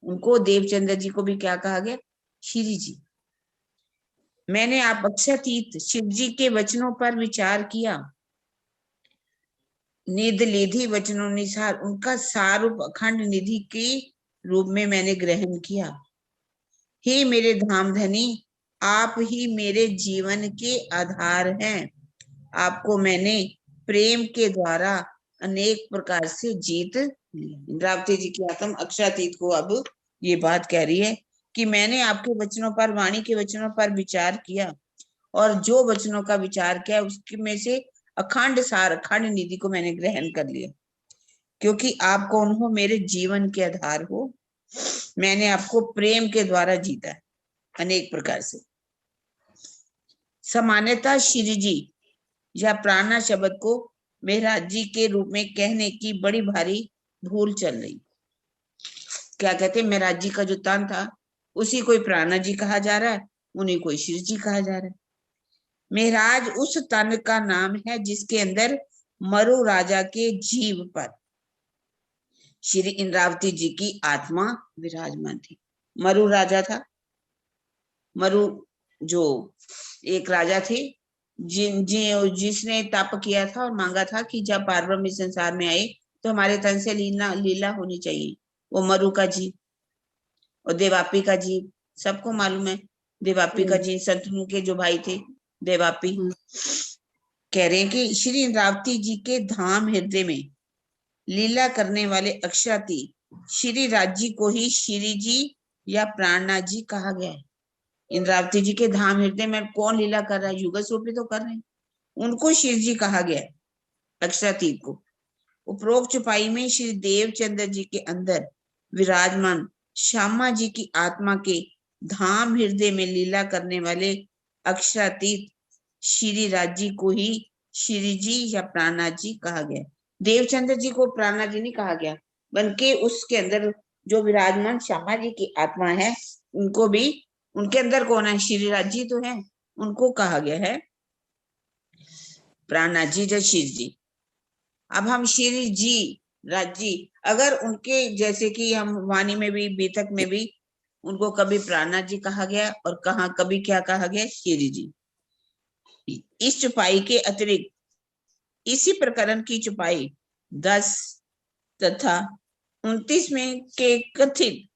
उनको देवचंद्र जी को भी क्या कहा गया? श्री जी। मैंने आप अक्षतीत शिव जी के वचनों पर विचार किया, निध निधि वचनों निसार, उनका सारूप अखंड निधि के रूप में मैंने ग्रहण किया। हे मेरे धाम धनी, आप ही मेरे जीवन के आधार हैं। आपको मैंने प्रेम के द्वारा अनेक प्रकार से जीत लिया। इंद्रावती जी की आत्म अक्षरातीत को अब ये बात कह रही है कि मैंने आपके वचनों पर, वाणी के वचनों पर विचार किया, और जो वचनों का विचार किया उसके में से अखंड सार, अखंड निधि को मैंने ग्रहण कर लिया। क्योंकि आप कौन हो? मेरे जीवन के आधार हो। मैंने आपको प्रेम के द्वारा जीता है अनेक प्रकार से। सामान्यतः श्री जी या प्राणा शब्द को मेहराज जी के रूप में कहने की बड़ी भारी भूल चल रही। क्या कहते हैं? मेहराज जी का जो तन था उसी को प्राणा जी कहा जा रहा है, उन्हीं को शिव जी कहा जा रहा है। महराज उस तन का नाम है जिसके अंदर मरु राजा के जीव पर श्री इंद्रावती जी की आत्मा विराजमान थी। मरु राजा था, मरु जो एक राजा थे जिसने तप किया था और मांगा था कि जब पार्वती इस संसार में आए तो हमारे तन से लीला होनी चाहिए। वो मरु का जीव और देवापी का जीव सबको मालूम है। देवापी का जीव शंतनु के जो भाई थे देवापी, कह रहे हैं कि श्री इंद्रावती जी के धाम हृदय में लीला करने वाले अक्षराती श्री राज्य को ही श्री जी या प्राणनाथ जी कहा गया है। इंद्रावती जी के धाम हृदय में कौन लीला कर रहा है? युगल स्वरूप तो कर रहे हैं, उनको शिव जी कहा गया है, अक्षरातीत को। उपरोक्त चौपाई में श्री देवचंद्र जी के अंदर विराजमान श्यामा जी की आत्मा के धाम हृदय में लीला करने वाले अक्षरातीत श्री राज्य को ही श्री जी या प्राणनाथ जी कहा गया। देवचंद्र जी को प्राणनाथ जी नहीं कहा गया, बल्कि उसके अंदर जो विराजमान श्यामा जी की आत्मा है उनको भी, उनके अंदर कौन है? श्री राज्य तो है, उनको कहा गया है प्राणनाथ जी या शिव जी। अब हम श्री जी राज्य, अगर उनके जैसे कि हम वाणी में भी बीतक में भी उनको कभी प्राणनाथ जी कहा गया और कहा कभी क्या कहा गया? श्री जी। इस चौपाई के अतिरिक्त इसी प्रकरण की चौपाई 10 तथा 29 में के कथित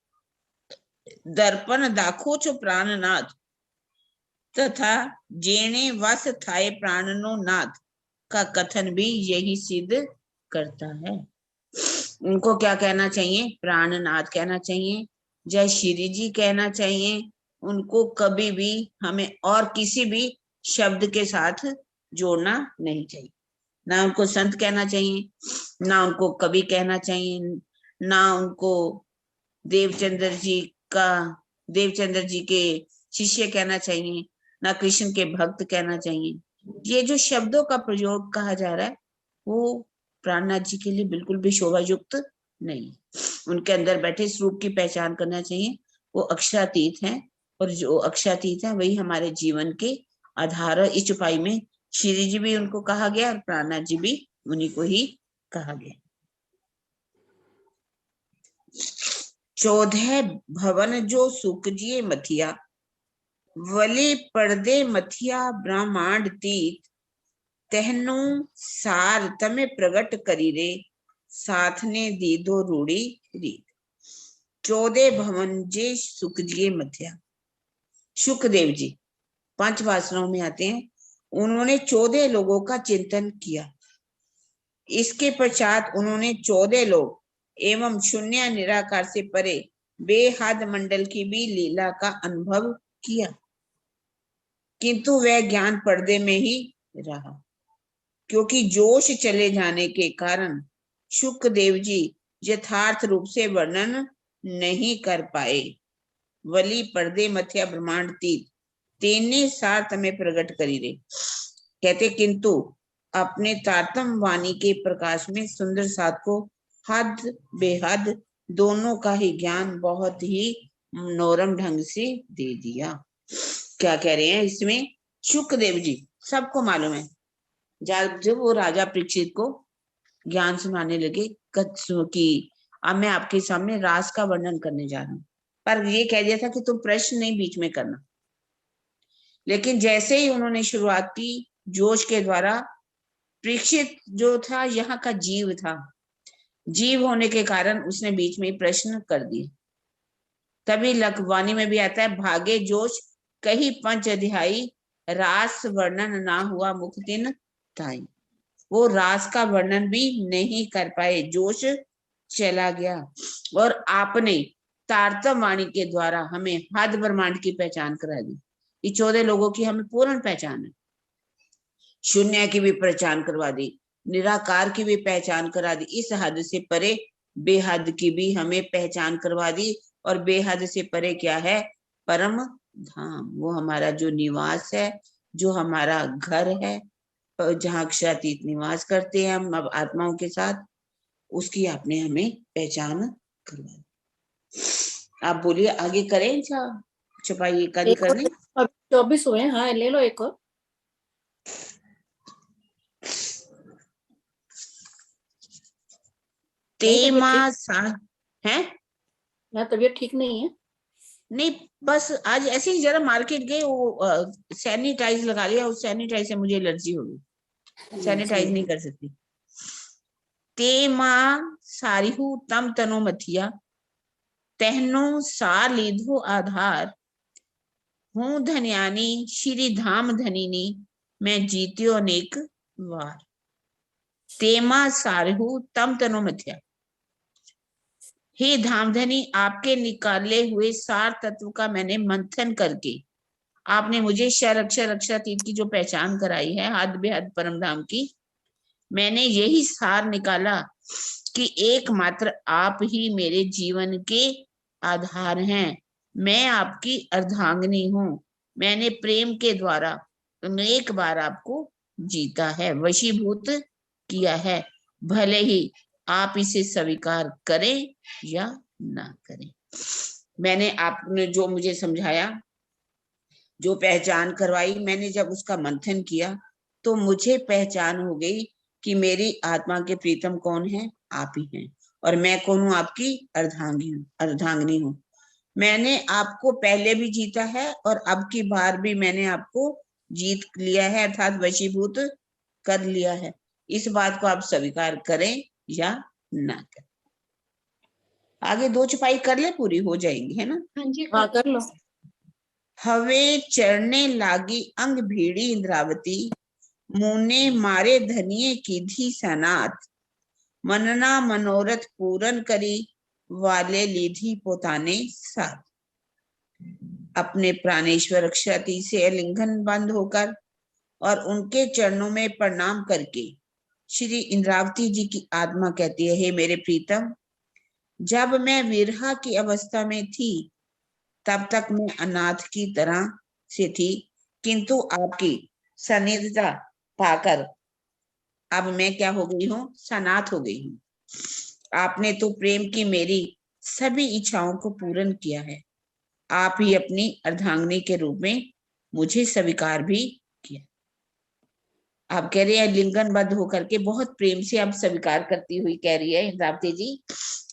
दर्पण दाखो छो प्राणनाथ तथा जेने वस थाए प्राणनो नाथ का कथन भी यही सिद्ध करता है। उनको क्या कहना चाहिए? प्राणनाथ कहना चाहिए, जय श्री जी कहना चाहिए। उनको कभी भी हमें और किसी भी शब्द के साथ जोड़ना नहीं चाहिए। ना उनको संत कहना चाहिए, ना उनको कवि कहना चाहिए, ना उनको देवचंद्र जी के शिष्य कहना चाहिए, ना कृष्ण के भक्त कहना चाहिए। ये जो शब्दों का प्रयोग कहा जा रहा है वो प्राणनाथ जी के लिए बिल्कुल भी शोभा युक्त नहीं। उनके अंदर बैठे स्वरूप की पहचान करना चाहिए। वो अक्षरातीत हैं और जो अक्षरातीत है वही हमारे जीवन के आधार है। इस चौपाई में श्री जी भी उनको कहा गया और प्राणनाथ जी भी उन्हीं को ही कहा गया। 14 भवन जो सुख जिए मथिया, वली पर्दे मथिया ब्रह्मांड तीत, तहनु सार तमे प्रगट करी रे, साथ ने दीदो रूड़ी रीत। 14 भवन जे सुख जिए मथिया। सुखदेव जी 5 वासनाओं में आते हैं। उन्होंने 14 लोगों का चिंतन किया। इसके पश्चात उन्होंने 14 लोग एवं शून्य निराकार से परे बेहद मंडल की भी लीला का अनुभव किया, किंतु वह ज्ञान पर्दे में ही रहा, क्योंकि जोश चले जाने के कारण सुखदेव जी यथार्थ रूप से वर्णन नहीं कर पाए। वली पर्दे मथिया ब्रह्मांड तीत तेने सार्थ में प्रकट करी रे। कहते किंतु अपने तारतम वाणी के प्रकाश में सुंदर साथ को हद बेहद दोनों का ही ज्ञान बहुत ही मनोरम ढंग से दे दिया। क्या कह रहे हैं इसमें? सुखदेव जी सबको मालूम है, जब वो राजा परीक्षित को ज्ञान सुनाने लगे कि अब मैं आपके सामने रास का वर्णन करने जा रहा हूं, पर ये कह दिया था कि तुम प्रश्न नहीं बीच में करना। लेकिन जैसे ही उन्होंने शुरुआत की जोश के द्वारा, परीक्षित जो था यहाँ का जीव था, जीव होने के कारण उसने बीच में प्रश्न कर दिए। तभी लखवाणी में भी आता है, भागे जोश कहीं 5 अध्यायी, रास वर्णन ना हुआ मुख दिन ताई। वो रास का वर्णन भी नहीं कर पाए, जोश चला गया। और आपने तारतम वाणी के द्वारा हमें हद ब्रह्मांड की पहचान करा दी। ये 14 लोगों की हमें पूर्ण पहचान है। शून्य की भी पहचान करवा दी, निराकार की भी पहचान करा दी, इस हद से परे बेहद की भी हमें पहचान करवा दी। और बेहद से परे क्या है? परम धाम, वो हमारा जो निवास है, जो हमारा घर है, जहाँ अक्षरातीत निवास करते हैं हम अब आत्माओं के साथ, उसकी आपने हमें पहचान करवा दी। आप बोलिए आगे करें क्या छपाई एकादी एक और करनी? अब 24 हुए हैं। हाँ ले लो एक और। नहीं तबीयत तेमा ठीक सा है? ना, तबीयत ठीक नहीं है। नहीं, बस आज ऐसे ही जरा मार्केट गए, वो सैनिटाइज लगा लिया, उस सैनिटाइज से मुझे एलर्जी हो गई, सैनिटाइज नहीं कर सकती। ते मां सारिहु तम तनो मथिया, तहनो सा लीधो आधार, हूं धन्यानी श्री धाम धनीनी, मैं जीत्यो अनेक वार। तेमा सारिहु तम तनो मथिया, हे धामधनी, आपके निकाले हुए सार तत्व का मैंने मंथन करके, आपने मुझे शर अक्षर अक्षरातीत की जो पहचान कराई है, हद बेहद परम धाम की, मैंने यही सार निकाला कि एकमात्र आप ही मेरे जीवन के आधार हैं। मैं आपकी अर्धांगिनी हूँ। मैंने प्रेम के द्वारा अनेक बार आपको जीता है, वशीभूत किया है, भले ही आप इसे स्वीकार करें या ना करें। मैंने आपने जो मुझे समझाया, जो पहचान करवाई, मैंने जब उसका मंथन किया तो मुझे पहचान हो गई कि मेरी आत्मा के प्रीतम कौन है? आप ही हैं। और मैं कौन हूँ? आपकी अर्धांगिनी हूँ। मैंने आपको पहले भी जीता है और अब की बार भी मैंने आपको जीत लिया है, अर्थात वशीभूत कर लिया है। इस बात को आप स्वीकार करें या ना करें। आगे 2 छपाई कर ले, पूरी हो जाएंगी, है ना? हाँ जी हाँ कर लो। हवे चढ़ने लागी अंग भीड़ी इंद्रावती, मुने मारे धनिये की धी सनात, मनना मनोरथ पूरन करी, वाले लीधी पोताने साथ। अपने प्राणेश्वर अक्षराती से आलिंगन बंद होकर और उनके चरणों में प्रणाम करके श्री इंद्रावती जी की आत्मा कहती है, हे मेरे प्रीतम, जब मैं विरहा की अवस्था में थी तब तक मैं अनाथ की तरह से थी, किंतु आपकी सानिध्यता पाकर अब मैं क्या हो गई हूँ? सनाथ हो गई हूँ। आपने तो प्रेम की मेरी सभी इच्छाओं को पूर्ण किया है। आप ही अपनी अर्धांगिनी के रूप में मुझे स्वीकार भी किया। आप कह रही है लिंगनबद्ध होकर के बहुत प्रेम से आप स्वीकार करती हुई कह रही है इंद्रावती जी,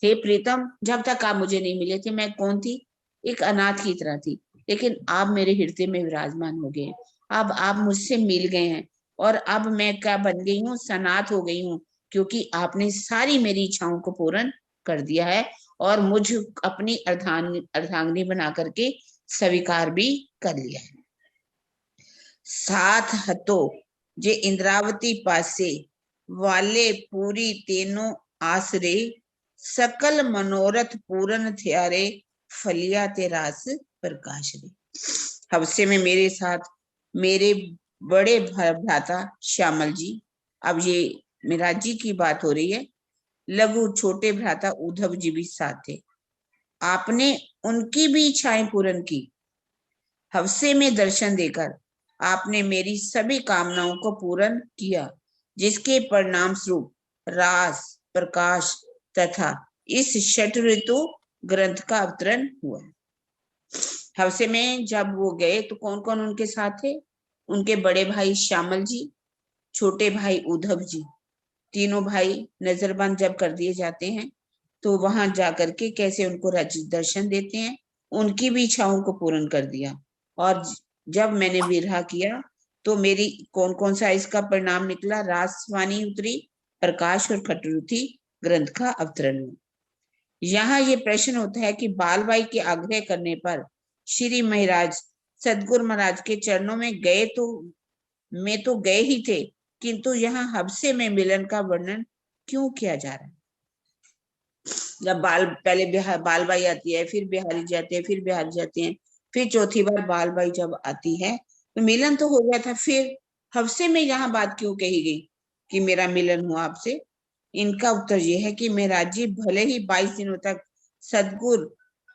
हे प्रीतम, जब तक आप मुझे नहीं मिले थे मैं कौन थी? एक अनाथ की तरह थी, लेकिन आप मेरे हृदय में विराजमान हो गए। अब आप मुझसे मिल गए हैं और अब मैं क्या बन गई हूँ? सनाथ हो गई हूँ, क्योंकि आपने सारी मेरी इच्छाओं को पूर्ण कर दिया है और मुझ अपनी अर्धांगिनी बना करके स्वीकार भी कर लिया है। साथ हतो जे इंद्रावती पासे, वाले पूरी तेनो आसरे, सकल मनोरथ पूर्ण थ्यारे, फलिया ते रास प्रकाश रे। हवसे में मेरे साथ मेरे बड़े भ्राता श्यामल जी, अब ये मिराज जी की बात हो रही है, लघु छोटे भ्राता उद्धव जी भी साथ थे। आपने उनकी भी इच्छाएं पूर्ण की। हवसे में दर्शन देकर आपने मेरी सभी कामनाओं को पूर्ण किया, जिसके परिणाम स्वरूप रास, प्रकाश तथा इस षट ऋतु ग्रंथ का अवतरण हुआ। हवसे में जब वो गए तो कौन कौन उनके साथ थे? उनके बड़े भाई श्यामल जी, छोटे भाई उद्धव जी, तीनों भाई नजरबंद जब कर दिए जाते हैं तो वहां जाकर के कैसे उनको दर्शन देते हैं, उनकी भी इच्छाओं को पूर्ण कर दिया। और जब मैंने विरहा किया तो मेरी कौन कौन सा इसका परिणाम निकला? रासवानी उतरी, प्रकाश और खटरुथी ग्रंथ का अवतरण हुआ। यहाँ ये प्रश्न होता है कि बालबाई के आग्रह करने पर श्री महाराज सदगुरु महाराज के चरणों में गए तो गए ही थे, किंतु यहाँ हवसे में मिलन का वर्णन क्यों किया जा रहा है? जब पहले बालबाई आती है, फिर बिहारी जाते हैं, फिर बिहारी जाते हैं, फिर चौथी बार बालबाई जब आती है तो मिलन तो हो गया था, फिर हवसे में यहाँ बात क्यों कही गई कि मेरा मिलन हुआ आपसे? इनका उत्तर यह है कि महाराज जी भले ही 22 दिनों तक सदगुरु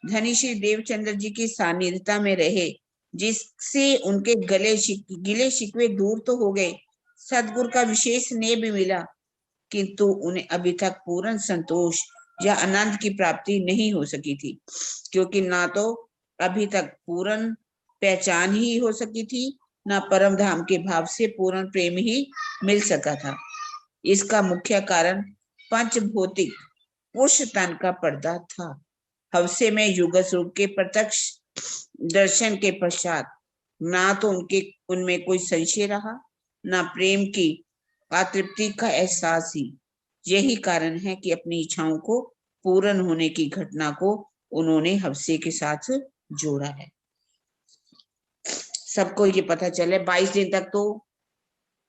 धनी श्री देवचंद्र जी की सानिध्यता में रहे, जिससे उनके गिले शिकवे दूर तो हो गए, सदगुरु का विशेष स्नेह भी मिला, किंतु उन्हें अभी तक पूर्ण संतोष या आनंद की प्राप्ति नहीं हो सकी थी, क्योंकि ना तो अभी तक पूर्ण पहचान ही हो सकी थी, ना परम धाम के भाव से पूर्ण प्रेम ही मिल सका था। इसका मुख्य कारण पंच भौतिक पुरुष तन का पर्दा था। हवसे में युगत स्वरूप के प्रत्यक्ष दर्शन के पश्चात ना तो उनमें कोई संशय रहा, ना प्रेम की अतृप्ति का एहसास ही। यही कारण है कि अपनी इच्छाओं को पूर्ण होने की घटना को उन्होंने हवसे के साथ जोड़ा है। सबको ये पता चले 22 दिन तक तो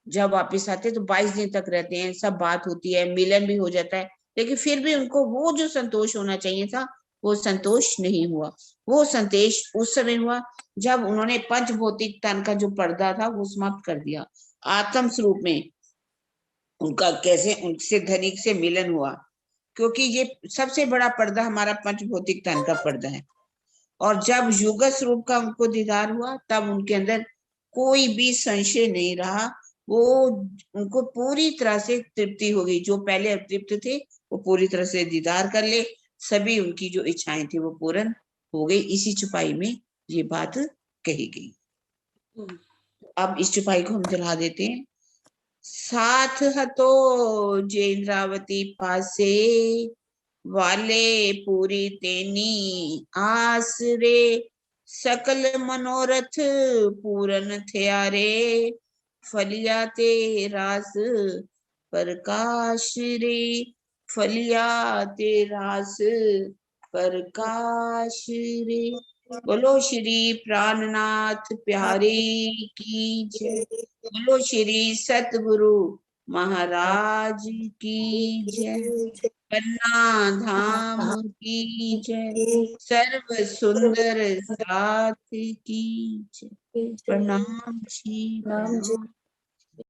जब वापिस आते तो 22 दिन तक रहते हैं, सब बात होती है, मिलन भी हो जाता है, लेकिन फिर भी उनको वो जो संतोष होना चाहिए था वो संतोष नहीं हुआ। वो संतोष उस समय हुआ जब उन्होंने पंच भौतिक तन का जो पर्दा था वो समाप्त कर दिया। आत्म स्वरूप में उनका कैसे उनसे धनिक से मिलन हुआ, क्योंकि ये सबसे बड़ा पर्दा हमारा पंच भौतिक तन का पर्दा है। और जब युगत स्वरूप का उनको दीदार हुआ तब उनके अंदर कोई भी संशय नहीं रहा, वो उनको पूरी तरह से तृप्ति हो गई। जो पहले अतृप्त थे वो पूरी तरह से दीदार कर ले, सभी उनकी जो इच्छाएं थी वो पूर्ण हो गई। इसी चुपाई में ये बात कही गई। अब इस चुपाई को हम दिला देते हैं। साथ हतो जे इंद्रावती पासे, वाले पूरी तेनी आस रे, सकल मनोरथ पूरन थया रे, फलिया ते रास प्रकाश रे, फलिया ते रास प्रकाश रे। बोलो श्री प्राणनाथ प्यारे की जय। बोलो श्री सतगुरु महाराज की जय। पन्ना धाम की जय। सर्व सुंदर साथ की जय। प्रणाम श्री राम जी।